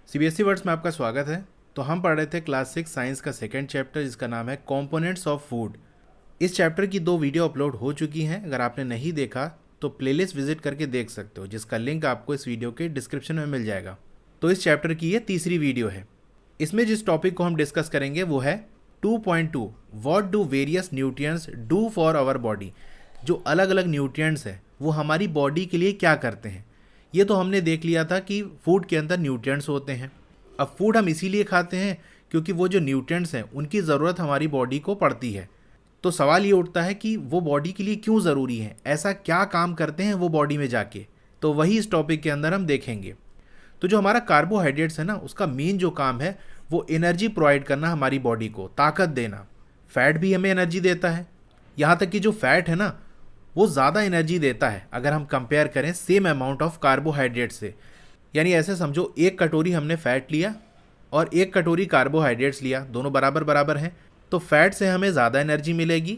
CBSE words में आपका स्वागत है। तो हम पढ़ रहे थे क्लास 6 साइंस का सेकंड चैप्टर जिसका नाम है कंपोनेंट्स ऑफ फूड। इस चैप्टर की 2 वीडियो अपलोड हो चुकी हैं। अगर आपने नहीं देखा तो प्लेलिस्ट विजिट करके देख सकते हो, जिसका लिंक आपको इस वीडियो के डिस्क्रिप्शन में मिल जाएगा। तो इस चैप्टर की ये तीसरी वीडियो है। इसमें जिस टॉपिक को हम डिस्कस करेंगे वो है 2.2 what do various nutrients do for our body. जो अलग अलग न्यूट्रिएंट्स हैं वो हमारी बॉडी के लिए क्या करते हैं। ये तो हमने देख लिया था कि फूड के अंदर न्यूट्रिएंट्स होते हैं। अब फूड हम इसीलिए खाते हैं क्योंकि वो जो न्यूट्रिएंट्स हैं उनकी ज़रूरत हमारी बॉडी को पड़ती है। तो सवाल ये उठता है कि वो बॉडी के लिए क्यों ज़रूरी है, ऐसा क्या काम करते हैं वो बॉडी में जाके। तो वही इस टॉपिक के अंदर हम देखेंगे। तो जो हमारा कार्बोहाइड्रेट्स है ना, उसका मेन जो काम है वो एनर्जी प्रोवाइड करना, हमारी बॉडी को ताकत देना। फैट भी हमें एनर्जी देता है, यहाँ तक कि जो फैट है ना वो ज़्यादा एनर्जी देता है अगर हम कंपेयर करें सेम अमाउंट ऑफ कार्बोहाइड्रेट से। यानी ऐसे समझो, एक कटोरी हमने फैट लिया और एक कटोरी कार्बोहाइड्रेट्स लिया, दोनों बराबर बराबर हैं, तो फैट से हमें ज़्यादा एनर्जी मिलेगी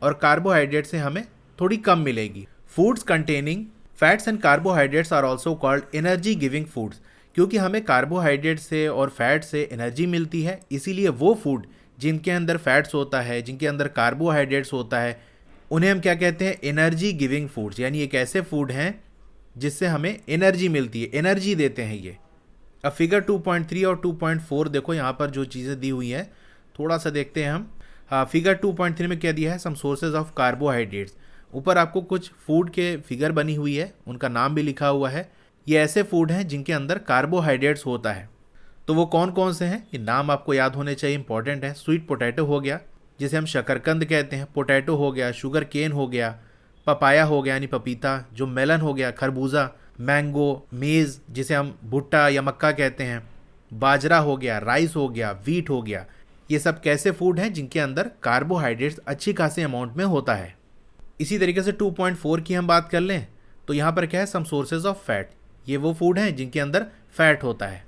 और कार्बोहाइड्रेट से हमें थोड़ी कम मिलेगी। Foods containing fats and carbohydrates are also called energy giving foods. क्योंकि हमें कार्बोहाइड्रेट से और फैट से एनर्जी मिलती है, इसीलिए वो फूड जिनके अंदर फैट्स होता है, जिनके अंदर कार्बोहाइड्रेट्स होता है, उन्हें हम क्या कहते हैं, एनर्जी गिविंग फूड्स। यानी एक ऐसे फूड हैं जिससे हमें एनर्जी मिलती है, एनर्जी देते हैं ये। अब फिगर 2.3 और 2.4 देखो, यहाँ पर जो चीज़ें दी हुई हैं थोड़ा सा देखते हैं हम। हाँ, फिगर 2.3 में क्या दिया है, सम सोर्सेज ऑफ कार्बोहाइड्रेट्स। ऊपर आपको कुछ फूड के फिगर बनी हुई है, उनका नाम भी लिखा हुआ है। ये ऐसे फूड हैं जिनके अंदर कार्बोहाइड्रेट्स होता है। तो वो कौन कौन से हैं, ये नाम आपको याद होने चाहिए, इंपॉर्टेंट है। स्वीट पोटैटो हो गया, जिसे हम शकरकंद कहते हैं, पोटैटो हो गया, शुगर केन हो गया, पपाया हो गया यानी पपीता, जो मेलन हो गया, खरबूजा, मैंगो, मेज़ जिसे हम भुट्टा या मक्का कहते हैं, बाजरा हो गया, राइस हो गया, वीट हो गया। ये सब कैसे फूड हैं जिनके अंदर कार्बोहाइड्रेट्स अच्छी खासी अमाउंट में होता है। इसी तरीके से 2.4 की हम बात कर लें तो यहाँ पर क्या है, सम सोर्सेज ऑफ फैट। ये वो फूड हैं जिनके अंदर फैट होता है।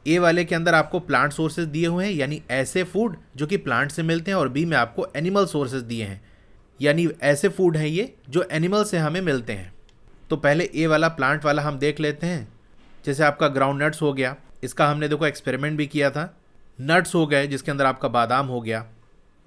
ए वाले के अंदर आपको प्लांट सोर्सेज दिए हुए हैं, यानी ऐसे फूड जो कि प्लांट से मिलते हैं, और बी में आपको एनिमल सोर्सेज दिए हैं, यानी ऐसे फूड हैं ये जो एनिमल से हमें मिलते हैं। तो पहले ए वाला प्लांट वाला हम देख लेते हैं। जैसे आपका ग्राउंड नट्स हो गया, इसका हमने देखो एक्सपेरिमेंट भी किया था। नट्स हो गए जिसके अंदर आपका बादाम हो गया,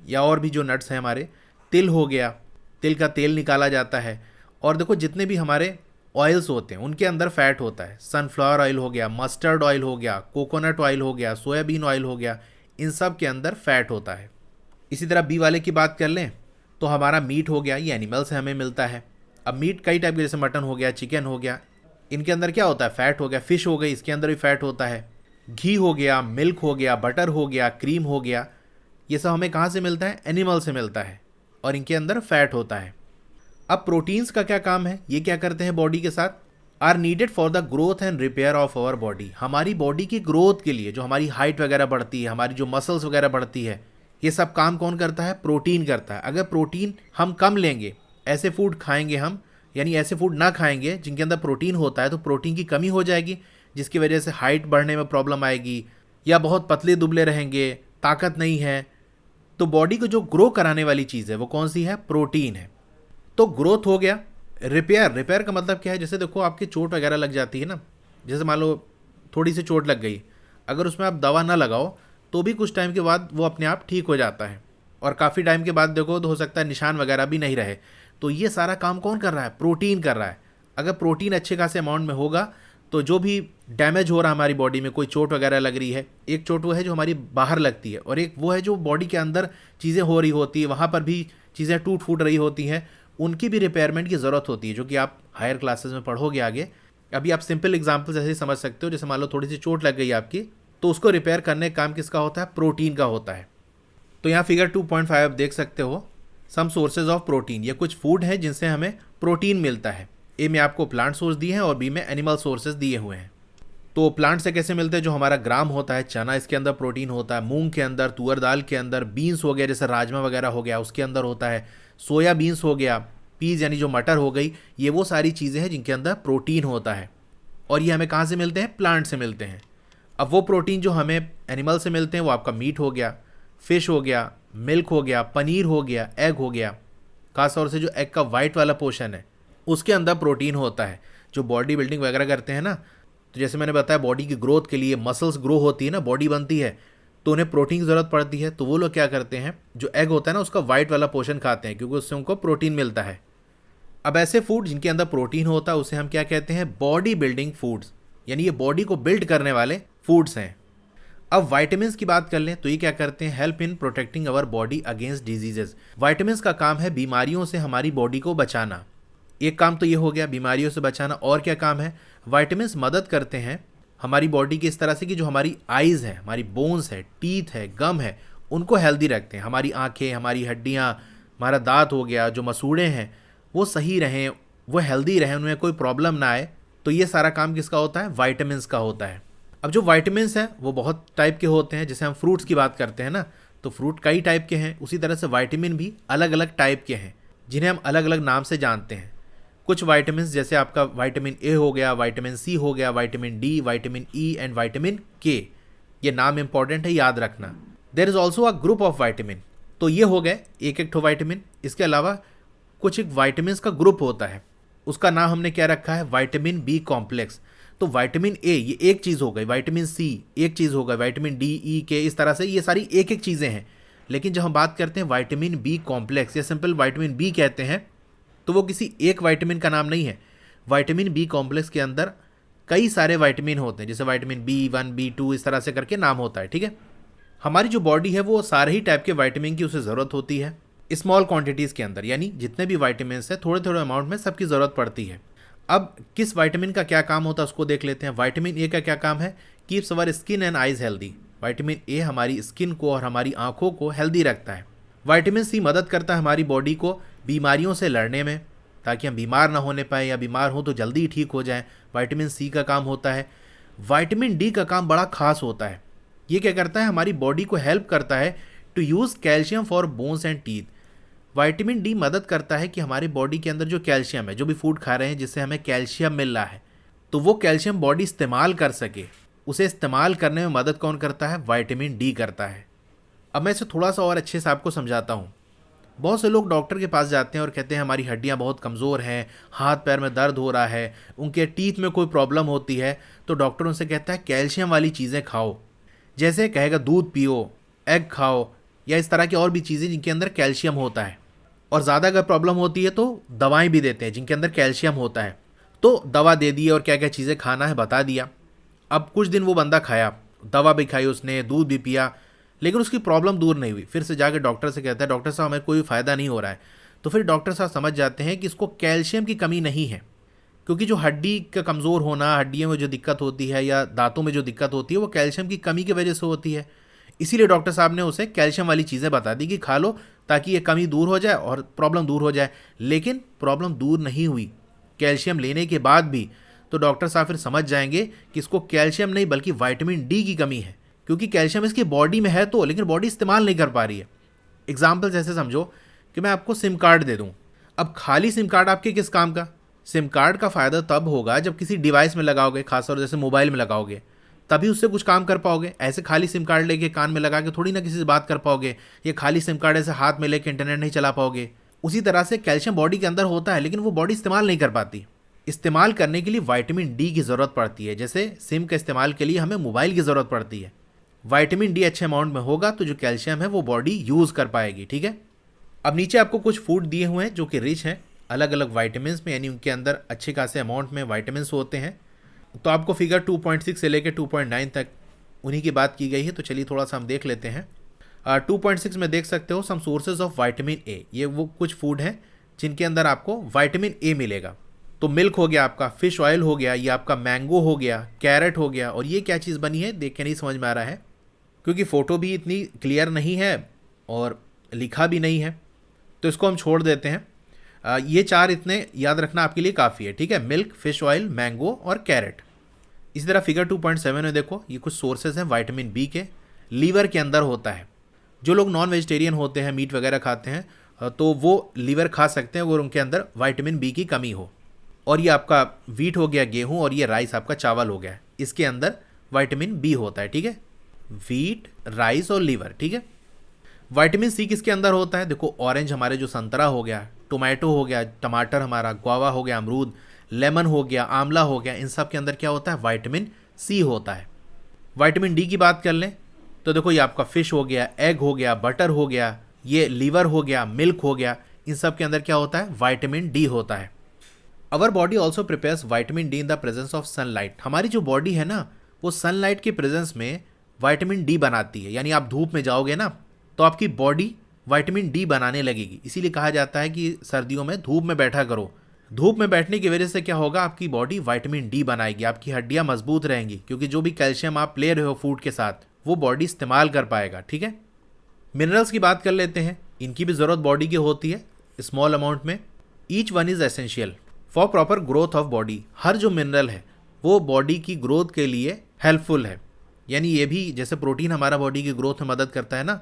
या और भी जो नट्स हैं हमारे, तिल हो गया, तिल का तेल निकाला जाता है। और देखो जितने भी हमारे ऑयल्स होते हैं उनके अंदर फैट होता है। सनफ्लावर ऑयल हो गया, मस्टर्ड ऑयल हो गया, कोकोनट ऑयल हो गया, सोयाबीन ऑयल हो गया, इन सब के अंदर फैट होता है। इसी तरह बी वाले की बात कर लें तो हमारा मीट हो गया, ये एनिमल से हमें मिलता है। अब मीट कई टाइप के, जैसे मटन हो गया, चिकन हो गया, इनके अंदर क्या होता है, फैट हो गया। फिश हो गई, इसके अंदर भी फैट होता है। घी हो गया, मिल्क हो गया, बटर हो गया, क्रीम हो गया, ये सब हमें कहाँ से मिलता है, एनिमल से मिलता है, और इनके अंदर फैट होता है। अब प्रोटीन्स का क्या काम है, ये क्या करते हैं बॉडी के साथ, are needed for the growth and repair of our body. हमारी बॉडी की ग्रोथ के लिए, जो हमारी हाइट वगैरह बढ़ती है, हमारी जो मसल्स वगैरह बढ़ती है, ये सब काम कौन करता है, प्रोटीन करता है। अगर प्रोटीन हम कम लेंगे, ऐसे फूड खाएंगे हम, यानी ऐसे फूड ना खाएंगे जिनके अंदर प्रोटीन होता है, तो प्रोटीन की कमी हो जाएगी, जिसकी वजह से हाइट बढ़ने में प्रॉब्लम आएगी, या बहुत पतले दुबले रहेंगे, ताकत नहीं है। तो बॉडी को जो ग्रो कराने वाली चीज़ है वो कौन सी है, प्रोटीन है। तो ग्रोथ हो गया। रिपेयर, रिपेयर का मतलब क्या है, जैसे देखो आपकी चोट वगैरह लग जाती है ना, जैसे मान लो थोड़ी सी चोट लग गई, अगर उसमें आप दवा ना लगाओ तो भी कुछ टाइम के बाद वो अपने आप ठीक हो जाता है, और काफ़ी टाइम के बाद देखो तो हो सकता है निशान वगैरह भी नहीं रहे। तो ये सारा काम कौन कर रहा है, प्रोटीन कर रहा है। अगर प्रोटीन अच्छे खासे अमाउंट में होगा तो जो भी डैमेज हो रहा है हमारी बॉडी में, कोई चोट वगैरह लग रही है, एक चोट वो है जो हमारी बाहर लगती है, और एक वो है जो बॉडी के अंदर चीज़ें हो रही होती है, वहाँ पर भी चीज़ें टूट फूट रही होती हैं, उनकी भी रिपेयरमेंट की ज़रूरत होती है, जो कि आप हायर क्लासेस में पढ़ोगे आगे। अभी आप सिंपल एग्जांपल जैसे समझ सकते हो, जैसे मान लो थोड़ी सी चोट लग गई आपकी, तो उसको रिपेयर करने का काम किसका होता है, प्रोटीन का होता है। तो यहाँ फिगर 2.5 आप देख सकते हो, सम सोर्सेज ऑफ प्रोटीन। ये कुछ फूड है जिनसे हमें प्रोटीन मिलता है। ए में आपको प्लांट सोर्स दिए हैं और बी में एनिमल सोर्सेज दिए हुए हैं। तो प्लांट से कैसे मिलते हैं, जो हमारा ग्राम होता है, चना, इसके अंदर प्रोटीन होता है, मूंग के अंदर, तुअर दाल के अंदर, बीन्स हो गया जैसे राजमा वगैरह हो गया उसके अंदर होता है, सोया बीन्स हो गया, पीज यानी जो मटर हो गई, ये वो सारी चीज़ें हैं जिनके अंदर प्रोटीन होता है। और ये हमें कहाँ से मिलते हैं, प्लांट से मिलते हैं। अब वो प्रोटीन जो हमें एनिमल से मिलते हैं वो आपका मीट हो गया, फिश हो गया, मिल्क हो गया, पनीर हो गया, एग हो गया। खासतौर से जो एग का वाइट वाला पोर्शन है उसके अंदर प्रोटीन होता है। जो बॉडी बिल्डिंग वगैरह करते हैं ना, तो जैसे मैंने बताया बॉडी की ग्रोथ के लिए मसल्स ग्रो होती है ना, बॉडी बनती है, तो उन्हें प्रोटीन की ज़रूरत पड़ती है। तो वो लोग क्या करते हैं, जो एग होता है ना उसका वाइट वाला पोर्शन खाते हैं, क्योंकि उससे उनको प्रोटीन मिलता है। अब ऐसे फूड जिनके अंदर प्रोटीन होता है उसे हम क्या कहते हैं, बॉडी बिल्डिंग फूड्स, यानी ये बॉडी को बिल्ड करने वाले फूड्स हैं। अब वाइटामिन की बात कर लें तो ये क्या करते हैं, help in protecting our body against diseases. Vitamin का काम है बीमारियों से हमारी बॉडी को बचाना। एक काम तो ये हो गया बीमारियों से बचाना, और क्या काम है, वाइटामिन मदद करते हैं हमारी बॉडी की इस तरह से कि जो हमारी आइज़ है, हमारी बोन्स है, टीथ है, गम है, उनको हेल्दी रखते हैं। हमारी आंखें, हमारी हड्डियाँ, हमारा दांत हो गया, जो मसूड़े हैं वो सही रहें, वो हेल्दी रहें, उनमें कोई प्रॉब्लम ना आए। तो ये सारा काम किसका होता है, वाइटामिन का होता है। अब जो वाइटामिन हैं वो बहुत टाइप के होते हैं। जैसे हम फ्रूट्स की बात करते हैं ना, तो फ्रूट कई टाइप के हैं, उसी तरह से वाइटामिन भी अलग अलग टाइप के हैं जिन्हें हम अलग अलग नाम से जानते हैं। कुछ वाइटामिन जैसे आपका विटामिन ए हो गया, विटामिन सी हो गया, vitamin D, vitamin E and vitamin K, ये नाम इंपॉर्टेंट है, याद रखना। There is also a group of vitamin. तो ये हो गए एक एक ठो विटामिन। इसके अलावा कुछ एक विटामिन का ग्रुप होता है, उसका नाम हमने क्या रखा है, विटामिन बी कॉम्प्लेक्स। तो विटामिन ए ये एक चीज़ हो गई, विटामिन सी एक चीज़ हो गई, विटामिन डी, ई, के, इस तरह से ये सारी एक एक चीज़ें हैं। लेकिन जब हम बात करते हैं विटामिन बी कॉम्प्लेक्स या सिंपल विटामिन बी कहते हैं, तो वो किसी एक विटामिन का नाम नहीं है। विटामिन बी कॉम्प्लेक्स के अंदर कई सारे विटामिन होते हैं, जैसे विटामिन B1, B2 इस तरह से करके नाम होता है, ठीक है। हमारी जो बॉडी है वो सारे ही टाइप के विटामिन की उसे ज़रूरत होती है स्मॉल क्वांटिटीज़ के अंदर, यानी जितने भी विटामिन है थोड़े थोड़े अमाउंट में सबकी ज़रूरत पड़ती है। अब किस विटामिन का क्या काम होता है उसको देख लेते हैं। विटामिन ए का क्या काम है, keeps our skin and eyes healthy. Vitamin A हमारी स्किन को और हमारी आंखों को हेल्दी रखता है। विटामिन सी मदद करता है हमारी बॉडी को बीमारियों से लड़ने में, ताकि हम बीमार ना होने पाए, या बीमार हो तो जल्दी ही ठीक हो जाएं। विटामिन सी का काम होता है। विटामिन डी का काम बड़ा खास होता है। ये क्या करता है, हमारी बॉडी को हेल्प करता है to use calcium for bones and teeth. Vitamin D मदद करता है कि हमारी बॉडी के अंदर जो कैल्शियम है, जो भी फूड खा रहे हैं जिससे हमें कैल्शियम मिल रहा है, तो वो कैल्शियम बॉडी इस्तेमाल कर सके। उसे इस्तेमाल करने में मदद कौन करता है, विटामिन डी करता है। अब मैं इसे थोड़ा सा और अच्छे से आपको समझाता हूँ। बहुत से लोग डॉक्टर के पास जाते हैं और कहते हैं हमारी हड्डियाँ बहुत कमज़ोर हैं, हाथ पैर में दर्द हो रहा है, उनके टीथ में कोई प्रॉब्लम होती है, तो डॉक्टर उनसे कहता है कैल्शियम वाली चीज़ें खाओ। जैसे कहेगा दूध पियो, एग खाओ, या इस तरह की और भी चीज़ें जिनके अंदर कैल्शियम होता है। और ज़्यादा अगर प्रॉब्लम होती है तो दवाएं भी देते हैं जिनके अंदर कैल्शियम होता है। तो दवा दे दी और क्या क्या चीज़ें खाना है बता दिया। अब कुछ दिन वो बंदा खाया, दवा भी खाई उसने, दूध भी पिया, लेकिन उसकी प्रॉब्लम दूर नहीं हुई। फिर से जाकर डॉक्टर से कहता है डॉक्टर साहब हमें कोई फ़ायदा नहीं हो रहा है। तो फिर डॉक्टर साहब समझ जाते हैं कि इसको कैल्शियम की कमी नहीं है, क्योंकि जो हड्डी का कमज़ोर होना, हड्डियों में जो दिक्कत होती है या दांतों में जो दिक्कत होती है वो कैल्शियम की कमी की वजह से होती है। इसीलिए डॉक्टर साहब ने उसे कैल्शियम वाली चीज़ें बता दी कि खा लो ताकि ये कमी दूर हो जाए और प्रॉब्लम दूर हो जाए। लेकिन प्रॉब्लम दूर नहीं हुई कैल्शियम लेने के बाद भी। तो डॉक्टर साहब फिर समझ जाएंगे कि इसको कैल्शियम नहीं बल्कि विटामिन डी की कमी है, क्योंकि कैल्शियम इसकी बॉडी में है तो, लेकिन बॉडी इस्तेमाल नहीं कर पा रही है। एग्जाम्पल जैसे समझो कि मैं आपको सिम कार्ड दे दूँ। अब खाली सिम कार्ड आपके किस काम का, सिम कार्ड का फ़ायदा तब होगा जब किसी डिवाइस में लगाओगे, खासतौर जैसे मोबाइल में लगाओगे, तभी उससे कुछ काम कर पाओगे। ऐसे खाली सिम कार्ड लेके कान में लगा के थोड़ी ना किसी से बात कर पाओगे, ये खाली सिम कार्ड ऐसे हाथ में लेके इंटरनेट नहीं चला पाओगे। उसी तरह से कैल्शियम बॉडी के अंदर होता है, लेकिन वो बॉडी इस्तेमाल नहीं कर पाती। इस्तेमाल करने के लिए विटामिन डी की ज़रूरत पड़ती है, जैसे सिम के इस्तेमाल के लिए हमें मोबाइल की ज़रूरत पड़ती है। विटामिन डी अच्छे अमाउंट में होगा तो जो कैल्शियम है वो बॉडी यूज़ कर पाएगी, ठीक है। अब नीचे आपको कुछ फूड दिए हुए हैं जो कि रिच हैं अलग अलग विटामिन में, यानी उनके अंदर अच्छे खासे अमाउंट में विटामिन होते हैं। तो आपको फिगर 2.6 से लेकर 2.9 तक उन्हीं की बात की गई है। तो चलिए थोड़ा सा हम देख लेते हैं। 2.6 में देख सकते हो some sources of vitamin A. ये वो कुछ फूड हैं जिनके अंदर आपको विटामिन ए मिलेगा। तो मिल्क हो गया आपका, फिश ऑयल हो गया, ये आपका मैंगो हो गया, कैरेट हो गया। और ये क्या चीज़ बनी है देख के नहीं समझ में आ रहा है, क्योंकि फ़ोटो भी इतनी क्लियर नहीं है और लिखा भी नहीं है, तो इसको हम छोड़ देते हैं। ये चार इतने याद रखना आपके लिए काफ़ी है, ठीक है। मिल्क, फिश ऑयल, मैंगो और कैरेट। इसी तरह फिगर 2.7 में देखो ये कुछ सोर्सेज हैं विटामिन बी के, लीवर के अंदर होता है। जो लोग नॉन वेजिटेरियन होते हैं, मीट वगैरह खाते हैं, तो वो लीवर खा सकते हैं अगर उनके अंदर विटामिन बी की कमी हो। और ये आपका वीट हो गया गेहूँ, और ये राइस आपका चावल हो गया, इसके अंदर विटामिन बी होता है, ठीक है। वीट, राइस और लीवर, ठीक है। विटामिन सी किसके अंदर होता है, देखो ऑरेंज हमारे जो संतरा हो गया, टोमेटो हो गया, टमाटर हमारा, गुआवा हो गया, अमरूद, लेमन हो गया, आंवला हो गया, इन सब के अंदर क्या होता है, विटामिन सी होता है। विटामिन डी की बात कर लें तो देखो ये आपका फिश हो गया, एग हो गया, बटर हो गया, ये लीवर हो गया, मिल्क हो गया, इन सब के अंदर क्या होता है, विटामिन डी होता है। Our body also prepares vitamin D in the presence of sunlight. हमारी जो बॉडी है ना वो सनलाइट के प्रेजेंस में विटामिन डी बनाती है। यानी आप धूप में जाओगे ना तो आपकी बॉडी विटामिन डी बनाने लगेगी। इसीलिए कहा जाता है कि सर्दियों में धूप में बैठा करो। धूप में बैठने की वजह से क्या होगा, आपकी बॉडी विटामिन डी बनाएगी, आपकी हड्डियां मजबूत रहेंगी, क्योंकि जो भी कैल्शियम आप ले रहे हो फूड के साथ वो बॉडी इस्तेमाल कर पाएगा। ठीक है, मिनरल्स की बात कर लेते हैं। इनकी भी ज़रूरत बॉडी की होती है स्मॉल अमाउंट में। Each one is essential for proper growth of body. हर जो मिनरल है वो बॉडी की ग्रोथ के लिए हेल्पफुल है। यानी ये भी जैसे प्रोटीन हमारा बॉडी की ग्रोथ में मदद करता है ना,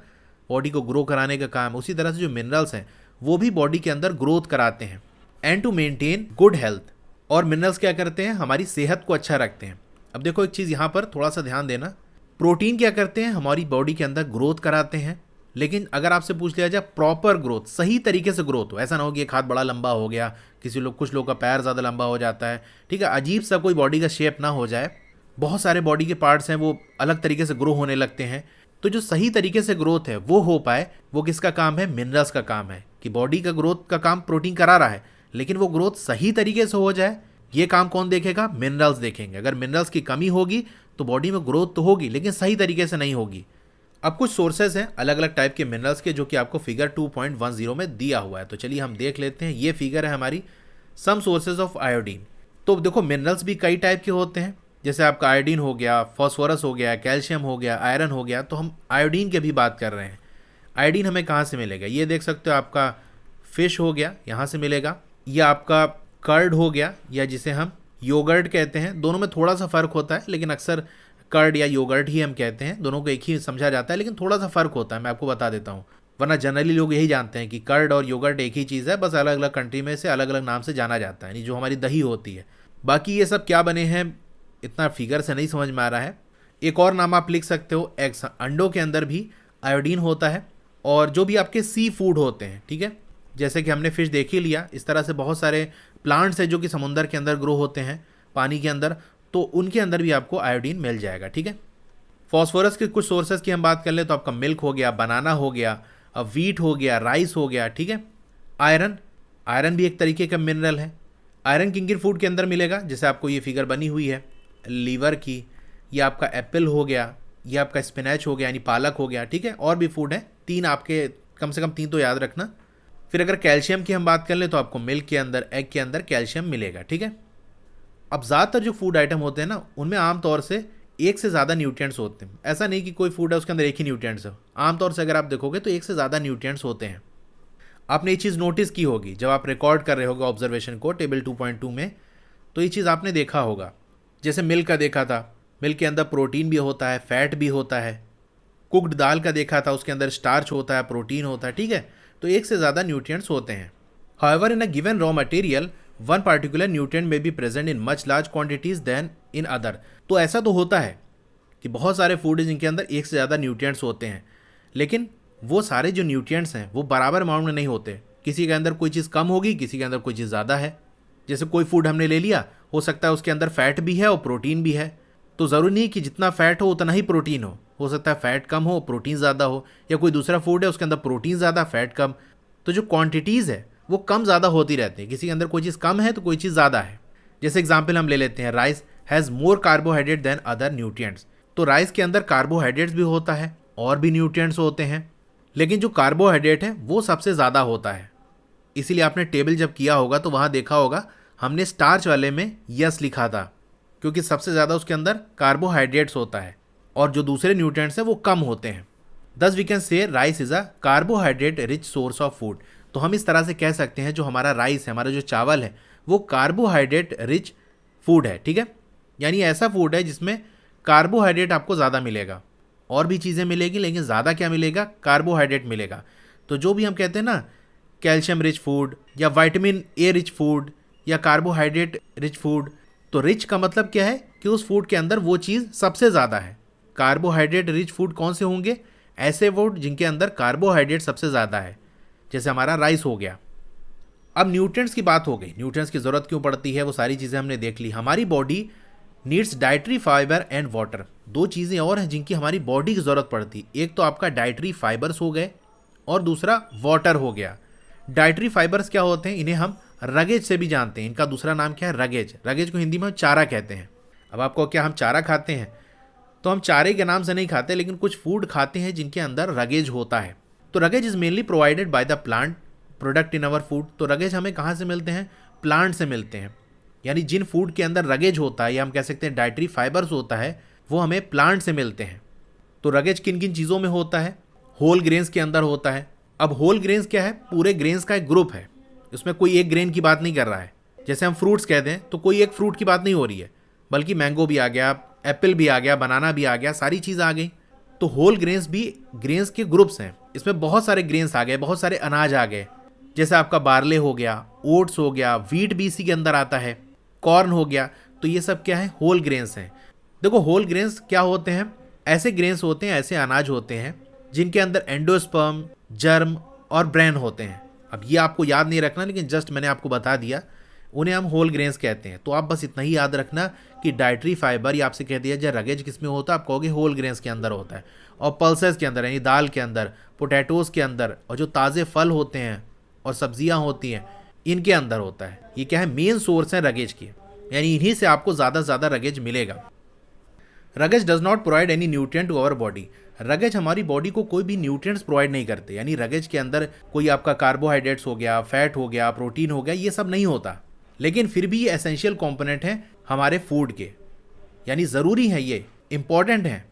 बॉडी को ग्रो कराने का काम, उसी तरह से जो मिनरल्स हैं वो भी बॉडी के अंदर ग्रोथ कराते हैं। And to maintain good health. और मिनरल्स क्या करते हैं, हमारी सेहत को अच्छा रखते हैं। अब देखो एक चीज़ यहाँ पर थोड़ा सा ध्यान देना, प्रोटीन क्या करते हैं, हमारी बॉडी के अंदर ग्रोथ कराते हैं। लेकिन अगर आपसे पूछ लिया जाए प्रॉपर ग्रोथ, सही तरीके से ग्रोथ हो, ऐसा ना हो कि एक हाथ बड़ा लंबा हो गया, कुछ लोग का पैर ज़्यादा लंबा हो जाता है, ठीक है, अजीब सा कोई बॉडी का शेप ना हो जाए, बहुत सारे बॉडी के पार्ट्स हैं वो अलग तरीके से ग्रो होने लगते हैं। तो जो सही तरीके से ग्रोथ है वो हो पाए, वो किसका काम है, मिनरल्स का काम है। कि बॉडी का ग्रोथ का काम प्रोटीन करा रहा है, लेकिन वो ग्रोथ सही तरीके से हो जाए, ये काम कौन देखेगा, मिनरल्स देखेंगे। अगर मिनरल्स की कमी होगी तो बॉडी में ग्रोथ तो होगी लेकिन सही तरीके से नहीं होगी। अब कुछ सोर्सेज हैं अलग अलग टाइप के मिनरल्स के, जो कि आपको फिगर 2.10 में दिया हुआ है। तो चलिए हम देख लेते हैं। ये फिगर है हमारी सम सोर्सेज ऑफ आयोडीन। तो देखो मिनरल्स भी कई टाइप के होते हैं, जैसे आपका आयोडीन हो गया, फॉस्फोरस हो गया, कैल्शियम हो गया, आयरन हो गया। तो हम आयोडीन की भी बात कर रहे हैं। आयोडीन हमें कहाँ से मिलेगा, ये देख सकते हो, आपका फिश हो गया, यहाँ से मिलेगा। यह आपका कर्ड हो गया, या जिसे हम योगर्ट कहते हैं। दोनों में थोड़ा सा फ़र्क होता है, लेकिन अक्सर कर्ड या योगर्ट ही हम कहते हैं। दोनों को एक ही समझा जाता है, लेकिन थोड़ा सा फ़र्क होता है, मैं आपको बता देता हूँ। वरना जनरली लोग यही जानते हैं कि कर्ड और योगर्ट एक ही चीज़ है, बस अलग अलग कंट्री में से अलग अलग नाम से जाना जाता है, यानी जो हमारी दही होती है। बाकी ये सब क्या बने हैं इतना फिगर से नहीं समझ में आ रहा है। एक और नाम आप लिख सकते हो, एग्स। अंडों के अंदर भी आयोडीन होता है। और जो भी आपके सी फूड होते हैं, ठीक है, जैसे कि हमने फिश देख ही लिया, इस तरह से बहुत सारे प्लांट्स हैं जो कि समुद्र के अंदर ग्रो होते हैं, पानी के अंदर, तो उनके अंदर भी आपको आयोडीन मिल जाएगा। ठीक है, फॉस्फोरस के कुछ सोर्सेज की हम बात कर ले तो आपका मिल्क हो गया, बनाना हो गया, वीट हो गया, राइस हो गया। ठीक है, आयरन, आयरन भी एक तरीके का मिनरल है। आयरन किन किन फूड के अंदर मिलेगा, जैसे आपको ये फिगर बनी हुई है लीवर की, ये आपका एप्पल हो गया, ये आपका स्पिनच हो गया यानी पालक हो गया। ठीक है, और भी फूड है, 3 आपके कम से कम 3 तो याद रखना। फिर अगर कैल्शियम की हम बात कर ले तो आपको मिल्क के अंदर, एग के अंदर कैल्शियम मिलेगा। ठीक है, अब ज़्यादातर जो फूड आइटम होते हैं ना उनमें आमतौर से एक से ज़्यादा न्यूट्रिएंट्स होते हैं। ऐसा नहीं कि कोई फूड है उसके अंदर एक ही न्यूट्रिएंट्स है, आमतौर से अगर आप देखोगे तो एक से ज़्यादा न्यूट्रिएंट्स होते हैं। आपने ये चीज़ नोटिस की होगी जब आप रिकॉर्ड कर रहे होगे ऑब्जर्वेशन को टेबल 2.2 में, तो ये चीज़ आपने देखा होगा। जैसे मिल्क का देखा था, मिल्क के अंदर प्रोटीन भी होता है, फैट भी होता है। कुक्ड दाल का देखा था, उसके अंदर स्टार्च होता है, प्रोटीन होता है। ठीक है, तो एक से ज़्यादा न्यूट्रिएंट्स होते हैं। However in a given raw material one particular nutrient में be present in much large quantities than in other. तो ऐसा तो होता है कि बहुत सारे फूड है जिनके अंदर एक से ज़्यादा न्यूट्रिएंट्स होते हैं, लेकिन वो सारे जो न्यूट्रिएंट्स हैं वो बराबर अमाउंट में नहीं होते। किसी के अंदर कोई चीज़ कम होगी, किसी के अंदर कोई चीज़ ज़्यादा है। जैसे कोई फूड हमने ले लिया, हो सकता है उसके अंदर फैट भी है और प्रोटीन भी है, तो ज़रूरी नहीं कि जितना फैट हो उतना ही प्रोटीन हो सकता है फैट कम हो प्रोटीन ज़्यादा हो। या कोई दूसरा फूड है उसके अंदर प्रोटीन ज़्यादा फैट कम, तो जो क्वांटिटीज़ है वो कम ज़्यादा होती रहती है। किसी के अंदर कोई चीज़ कम है तो कोई चीज़ ज़्यादा है। जैसे एग्जाम्पल हम ले लेते हैं, rice has more carbohydrate than other nutrients. तो राइस के अंदर कार्बोहाइड्रेट्स भी होता है और भी न्यूट्रिएंट्स होते हैं, लेकिन जो कार्बोहाइड्रेट है वो सबसे ज़्यादा होता है। इसीलिए आपने टेबल जब किया होगा तो वहाँ देखा होगा हमने स्टार्च वाले में यस लिखा था, क्योंकि सबसे ज़्यादा उसके अंदर कार्बोहाइड्रेट्स होता है और जो दूसरे न्यूट्रिएंट्स हैं वो कम होते हैं। Thus we can say rice is a carbohydrate rich source of food. तो हम इस तरह से कह सकते हैं जो हमारा राइस है, हमारा जो चावल है, वो कार्बोहाइड्रेट रिच फूड है। ठीक है, यानी ऐसा फूड है जिसमें कार्बोहाइड्रेट आपको ज़्यादा मिलेगा, और भी चीज़ें मिलेगी लेकिन ज़्यादा क्या मिलेगा, कार्बोहाइड्रेट मिलेगा। तो जो भी हम कहते हैं ना कैल्शियम रिच फूड या विटामिन ए रिच फूड या कार्बोहाइड्रेट रिच फूड, तो रिच का मतलब क्या है कि उस फूड के अंदर वो चीज़ सबसे ज़्यादा है। कार्बोहाइड्रेट रिच फूड कौन से होंगे, ऐसे फूड जिनके अंदर कार्बोहाइड्रेट सबसे ज़्यादा है, जैसे हमारा राइस हो गया। अब न्यूट्रिएंट्स की बात हो गई, न्यूट्रिएंट्स की ज़रूरत क्यों पड़ती है वो सारी चीज़ें हमने देख ली। हमारी body needs dietary fibre and water. दो चीज़ें और हैं जिनकी हमारी बॉडी की ज़रूरत पड़ती, एक तो आपका डाइटरी फाइबर्स हो गए और दूसरा वाटर हो गया। डाइटरी फाइबर्स क्या होते हैं, इन्हें हम रगेज से भी जानते हैं, इनका दूसरा नाम क्या है, रगेज। रगेज को हिंदी में हम चारा कहते हैं। अब आपको क्या हम चारा खाते हैं, तो हम चारे के नाम से नहीं खाते, लेकिन कुछ फूड खाते हैं जिनके अंदर रगेज होता है। तो roughage is mainly provided by the plant product in our food. तो रगेज हमें कहाँ से मिलते हैं, प्लांट से मिलते हैं। यानी जिन फूड के अंदर रगेज होता है या हम कह सकते हैं डाइटरी फाइबर्स होता है, वो हमें प्लांट से मिलते हैं। तो रगेज किन किन चीज़ों में होता है, होल ग्रेन्स के अंदर होता है। अब होल ग्रेन्स क्या है, पूरे ग्रेन्स का एक ग्रुप है, उसमें कोई एक ग्रेन की बात नहीं कर रहा है। जैसे हम फ्रूट्स कहते हैं तो कोई एक फ्रूट की बात नहीं हो रही है, बल्कि मैंगो भी आ गया, एप्पल भी आ गया, बनाना भी आ गया, सारी चीज़ आ गई। तो होल ग्रेन्स भी ग्रेन्स के ग्रुप्स हैं, इसमें बहुत सारे ग्रेन्स आ गए, बहुत सारे अनाज आ गए। जैसे आपका बार्ले हो गया, ओट्स हो गया, व्हीट भी इसी के अंदर आता है, कॉर्न हो गया। तो ये सब क्या है, होल ग्रेन्स हैं। देखो होल ग्रेन्स क्या होते हैं, ऐसे ग्रेन्स होते हैं, ऐसे अनाज होते हैं जिनके अंदर एंडोस्पर्म, जर्म और ब्रेन होते हैं। अब ये आपको याद नहीं रखना, लेकिन जस्ट मैंने आपको बता दिया, उन्हें हम होल ग्रेन्स कहते हैं। तो आप बस इतना ही याद रखना कि डाइटरी फाइबर, या आपसे कह दिया जाए रगेज किस में होता है, आप कहोगे होल ग्रेन्स के अंदर होता है। और पल्सेस के अंदर यानी दाल के अंदर, पोटैटोज़ के अंदर, और जो ताज़े फल होते हैं और सब्जियां होती हैं इनके अंदर होता है। ये क्या है, मेन सोर्स है रगेज की, यानी इन्हीं से आपको ज़्यादा से ज़्यादा रगेज मिलेगा। Roughage does not provide any nutrient to our body. Roughage हमारी बॉडी को कोई भी न्यूट्रिएंट्स प्रोवाइड नहीं करते। यानी रगेज के अंदर कोई आपका कार्बोहाइड्रेट्स हो गया, फैट हो गया, प्रोटीन हो गया, ये सब नहीं होता। लेकिन फिर भी ये एसेंशियल कंपोनेंट है हमारे फूड के, यानी ज़रूरी है, ये इंपॉर्टेंट है।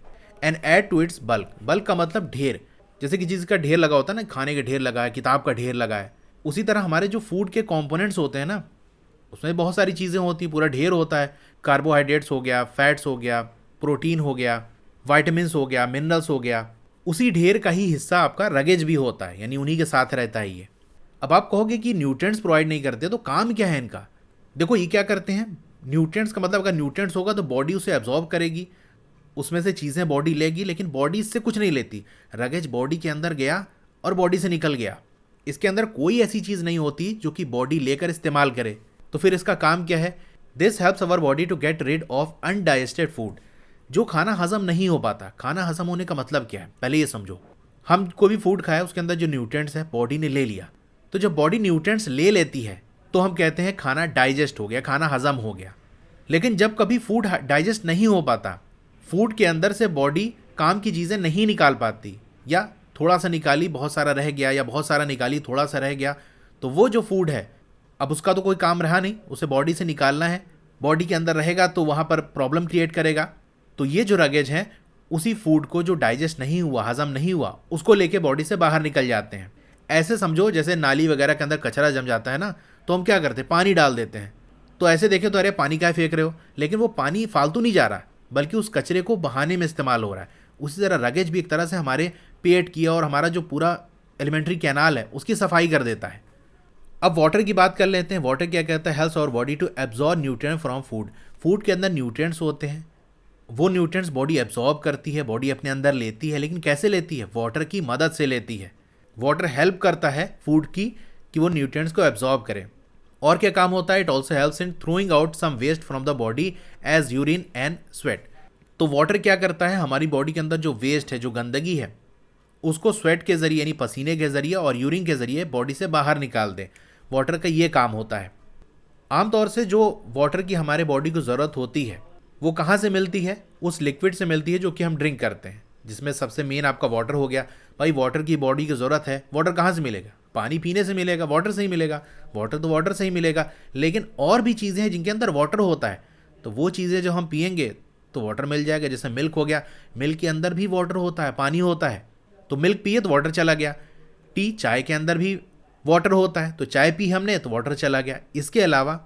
And add to its bulk. Bulk का मतलब ढेर, जैसे कि चीज़ का ढेर लगा होता है ना, खाने का ढेर लगा है, किताब का ढेर लगा है, उसी तरह हमारे जो फूड के कंपोनेंट्स होते हैं ना, उसमें बहुत सारी चीज़ें होती हैं, पूरा ढेर होता है। कार्बोहाइड्रेट्स हो गया, फैट्स हो गया, प्रोटीन हो गया, वाइटामिन्स हो गया, मिनरल्स हो गया, उसी ढेर का ही हिस्सा आपका रगेज भी होता है, यानी उन्हीं के साथ रहता है ये। अब आप कहोगे कि न्यूट्रिएंट्स प्रोवाइड नहीं करते, तो काम क्या है इनका। देखो ये क्या करते हैं, न्यूट्रिएंट्स का मतलब अगर न्यूट्रिएंट्स होगा तो बॉडी उसे एब्जॉर्ब करेगी, उसमें से चीज़ें बॉडी लेगी, लेकिन बॉडी इससे कुछ नहीं लेती। रगेज बॉडी के अंदर गया और बॉडी से निकल गया, इसके अंदर कोई ऐसी चीज़ नहीं होती जो कि बॉडी लेकर इस्तेमाल करे। तो फिर इसका काम क्या है, this helps our body to get rid of undigested food. जो खाना हजम नहीं हो पाता, खाना हजम होने का मतलब क्या है, पहले ये समझो। हम कोई भी फूड खाया, उसके अंदर जो न्यूट्रिएंट्स है बॉडी ने ले लिया, तो जब बॉडी न्यूट्रिएंट्स ले लेती है तो हम कहते हैं खाना डाइजेस्ट हो गया, खाना हजम हो गया। लेकिन जब कभी फूड डाइजेस्ट नहीं हो पाता, फूड के अंदर से बॉडी काम की चीज़ें नहीं निकाल पाती, या थोड़ा सा निकाली बहुत सारा रह गया, या बहुत सारा निकाली थोड़ा सा रह गया, तो वो जो फूड है अब उसका तो कोई काम रहा नहीं, उसे बॉडी से निकालना है, बॉडी के अंदर रहेगा तो वहाँ पर प्रॉब्लम क्रिएट करेगा। तो ये जो रगेज है उसी फूड को जो डाइजेस्ट नहीं हुआ, हजम नहीं हुआ, उसको लेके बॉडी से बाहर निकल जाते हैं। ऐसे समझो जैसे नाली वगैरह के अंदर कचरा जम जाता है ना, तो हम क्या करते हैं, पानी डाल देते हैं। तो ऐसे देखें तो अरे पानी क्या फेंक रहे हो, लेकिन वो पानी फालतू नहीं जा रहा, बल्कि उस कचरे को बहाने में इस्तेमाल हो रहा है। उसी तरह रगेज भी एक तरह से हमारे पेट की और हमारा जो पूरा एलिमेंट्री कैनाल है उसकी सफाई कर देता है। अब वाटर की बात कर लेते हैं। वाटर क्या कहता है, helps our body to absorb nutrient from food. Food के अंदर न्यूट्रिएंट्स होते हैं, वो न्यूट्रिएंट्स बॉडी एब्जॉर्ब करती है, बॉडी अपने अंदर लेती है, लेकिन कैसे लेती है, वाटर की मदद से लेती है। वाटर हेल्प करता है फूड की कि वो न्यूट्रिएंट्स को एब्जॉर्ब करें। और क्या काम होता है, it also helps in throwing out some waste from the body as urine and sweat. तो वाटर क्या करता है, हमारी बॉडी के अंदर जो वेस्ट है, जो गंदगी है, उसको स्वेट के जरिए यानी पसीने के जरिए और यूरिन के जरिए बॉडी से बाहर निकाल दे। वाटर का ये काम होता है। आमतौर से जो वाटर की हमारे बॉडी को ज़रूरत होती है वो कहाँ से मिलती है, उस लिक्विड से मिलती है जो कि हम ड्रिंक करते हैं, जिसमें सबसे मेन आपका वाटर हो गया। भाई वाटर की बॉडी की ज़रूरत है, वाटर कहाँ से मिलेगा, पानी पीने से मिलेगा, वाटर से ही मिलेगा, वाटर तो वाटर से ही मिलेगा। लेकिन और भी चीज़ें हैं जिनके अंदर वाटर होता है, तो वो चीज़ें जो हम पियेंगे तो वाटर मिल जाएगा। जैसे मिल्क हो गया, मिल्क के अंदर भी वाटर होता है, पानी होता है, तो मिल्क पिए तो वाटर चला गया। टी, चाय के अंदर भी वाटर होता है, तो चाय पी हमने तो वाटर चला गया। इसके अलावा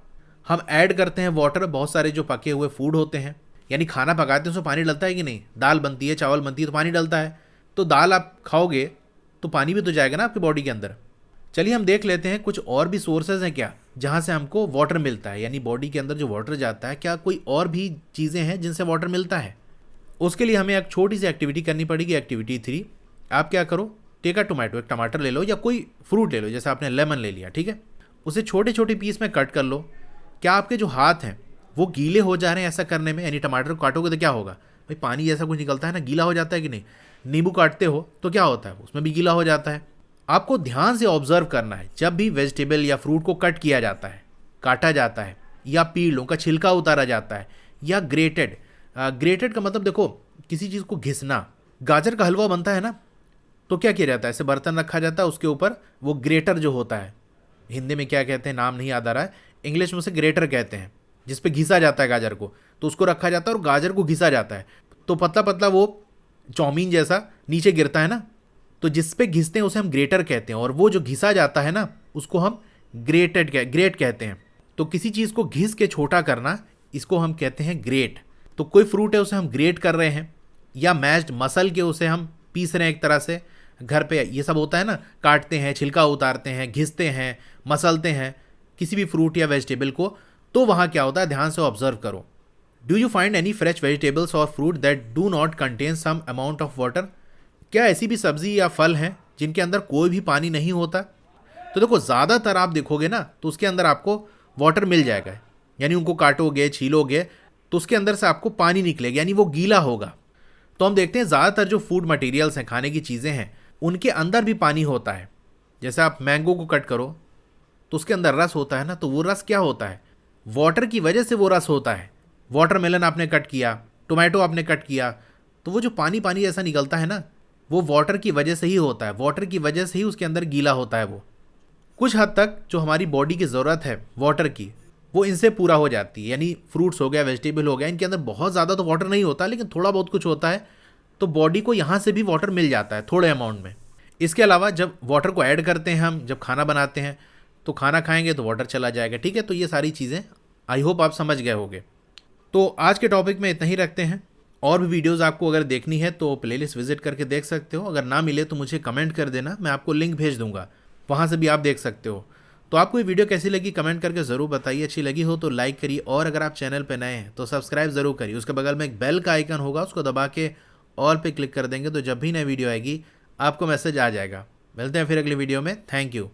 हम ऐड करते हैं वाटर बहुत सारे जो पके हुए फूड होते हैं, यानी खाना पकाते हैं उसमें पानी डलता है कि नहीं, दाल बनती है, चावल बनती है तो पानी डलता है। तो दाल आप खाओगे तो पानी भी तो जाएगा ना आपकी बॉडी के अंदर। चलिए हम देख लेते हैं कुछ और भी सोर्सेज हैं क्या जहाँ से हमको वाटर मिलता है, यानी बॉडी के अंदर जो वाटर जाता है, क्या कोई और भी चीज़ें हैं जिनसे वाटर मिलता है। उसके लिए हमें एक छोटी सी एक्टिविटी करनी पड़ेगी, एक्टिविटी 3। आप क्या करो, टेक अ टोमेटो, एक टमाटर ले लो या कोई फ्रूट ले लो, जैसे आपने लेमन ले लिया, ठीक है, उसे छोटे छोटे पीस में कट कर लो। क्या आपके जो हाथ हैं वो गीले हो जा रहे हैं ऐसा करने में? यानी टमाटर को काटोगे तो क्या होगा भाई, पानी जैसा कुछ निकलता है ना, गीला हो जाता है कि नहीं? नींबू काटते हो तो क्या होता है, उसमें भी गीला हो जाता है। आपको ध्यान से ऑब्जर्व करना है, जब भी वेजिटेबल या फ्रूट को कट किया जाता है, काटा जाता है, या पील उनका छिलका उतारा जाता है, या ग्रेटेड। ग्रेटेड का मतलब देखो, किसी चीज़ को घिसना। गाजर का हलवा बनता है ना, तो क्या किया जाता है, ऐसे बर्तन रखा जाता है, उसके ऊपर वो ग्रेटर जो होता है, हिंदी में क्या कहते हैं नाम नहीं याद आ रहा है, इंग्लिश में उसे ग्रेटर कहते हैं, जिस पे घिसा जाता है गाजर को। तो उसको रखा जाता है और गाजर को घिसा जाता है, तो पतला पतला वो चाउमीन जैसा नीचे गिरता है ना, तो जिस पे घिसते हैं उसे हम ग्रेटर कहते हैं, और वो जो घिसा जाता है ना उसको हम ग्रेट कहते हैं। तो किसी चीज़ को घिस के छोटा करना, इसको हम कहते हैं ग्रेट। तो कोई फ्रूट है उसे हम ग्रेट कर रहे हैं, या मैश्ड मसल के उसे हम पीस रहे हैं एक तरह से। घर पे ये सब होता है ना, काटते हैं, छिलका उतारते हैं, घिसते हैं, मसलते हैं किसी भी फ्रूट या वेजिटेबल को। तो वहाँ क्या होता है, ध्यान से ऑब्जर्व करो। Do you find any fresh vegetables और fruit that do not contain some amount of water? क्या ऐसी भी सब्जी या फल हैं जिनके अंदर कोई भी पानी नहीं होता? तो देखो, ज़्यादातर आप देखोगे ना तो उसके अंदर आपको वाटर मिल जाएगा, यानी उनको काटोगे, छीलोगे तो उसके अंदर से आपको पानी निकलेगा, यानी वो गीला होगा। तो हम देखते हैं ज़्यादातर जो फूड मटेरियल्स हैं, खाने की चीज़ें हैं, उनके अंदर भी पानी होता है। जैसे आप मैंगो को कट करो तो उसके अंदर रस होता है ना, तो वो रस क्या होता है, वाटर की वजह से वो रस होता है। वाटरमेलन आपने कट किया, टोमेटो आपने कट किया, तो वो जो पानी पानी जैसा निकलता है ना, वो वाटर की वजह से ही होता है। वाटर की वजह से ही उसके अंदर गीला होता है वो। कुछ हद तक जो हमारी बॉडी की ज़रूरत है वाटर की, वो इनसे पूरा हो जाती है। यानी फ्रूट्स हो गया, वेजिटेबल हो गया, इनके अंदर बहुत ज़्यादा तो वाटर नहीं होता, लेकिन थोड़ा बहुत कुछ होता है, तो बॉडी को यहाँ से भी वाटर मिल जाता है थोड़े अमाउंट में। इसके अलावा जब वाटर को ऐड करते हैं हम, जब खाना बनाते हैं तो खाना खाएंगे तो वाटर चला जाएगा। ठीक है, तो ये सारी चीज़ें आई होप आप समझ गए होंगे। तो आज के टॉपिक में इतना ही रखते हैं। और भी वीडियोस आपको अगर देखनी है तो प्लेलिस्ट विजिट करके देख सकते हो। अगर ना मिले तो मुझे कमेंट कर देना, मैं आपको लिंक भेज दूंगा, वहाँ से भी आप देख सकते हो। तो आपको ये वीडियो कैसी लगी कमेंट करके ज़रूर बताइए। अच्छी लगी हो तो लाइक करिए, और अगर आप चैनल पर नए हैं तो सब्सक्राइब ज़रूर करिए। उसके बगल में एक बेल का आइकन होगा, उसको दबा के ऑल पे क्लिक कर देंगे तो जब भी नई वीडियो आएगी आपको मैसेज आ जाएगा। मिलते हैं फिर अगली वीडियो में। Thank you.